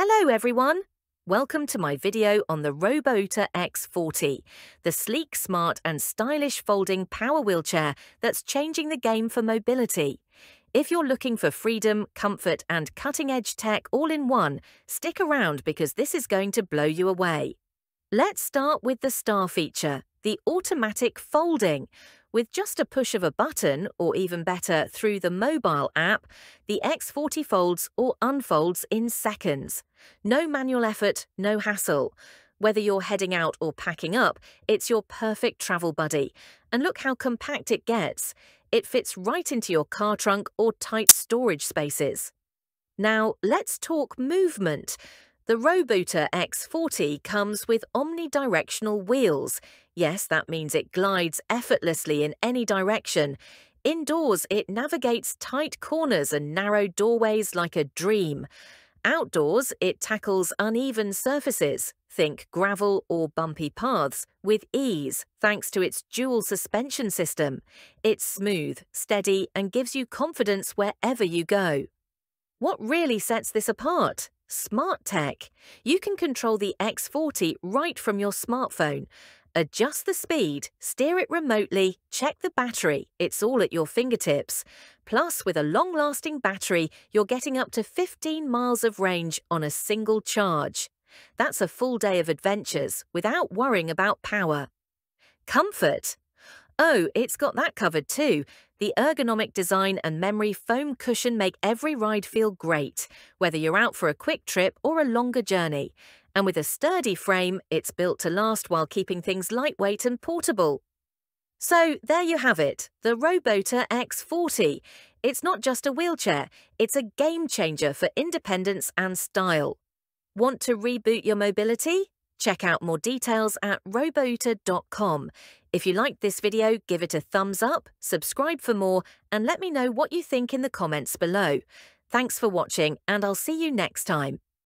Hello everyone! Welcome to my video on the Robooter X40, the sleek, smart and stylish folding power wheelchair that's changing the game for mobility. If you're looking for freedom, comfort and cutting-edge tech all in one, stick around because this is going to blow you away. Let's start with the star feature, the automatic folding. With just a push of a button, or even better, through the mobile app, the X40 folds or unfolds in seconds. No manual effort, no hassle. Whether you're heading out or packing up, it's your perfect travel buddy. And look how compact it gets. It fits right into your car trunk or tight storage spaces. Now, let's talk movement. The Robooter X40 comes with omnidirectional wheels. Yes, that means it glides effortlessly in any direction. Indoors, it navigates tight corners and narrow doorways like a dream. Outdoors, it tackles uneven surfaces, think gravel or bumpy paths, with ease thanks to its dual suspension system. It's smooth, steady, and gives you confidence wherever you go. What really sets this apart? Smart tech. You can control the X40 right from your smartphone. Adjust the speed, steer it remotely, check the battery. It's all at your fingertips. Plus, with a long-lasting battery, you're getting up to 15 miles of range on a single charge. That's a full day of adventures without worrying about power. Comfort. Oh, it's got that covered too. The ergonomic design and memory foam cushion make every ride feel great, whether you're out for a quick trip or a longer journey. And with a sturdy frame, it's built to last while keeping things lightweight and portable. So there you have it, the Robooter X40. It's not just a wheelchair, it's a game changer for independence and style. Want to reboot your mobility? Check out more details at robooter.com. If you liked this video, give it a thumbs up, subscribe for more, and let me know what you think in the comments below. Thanks for watching, and I'll see you next time.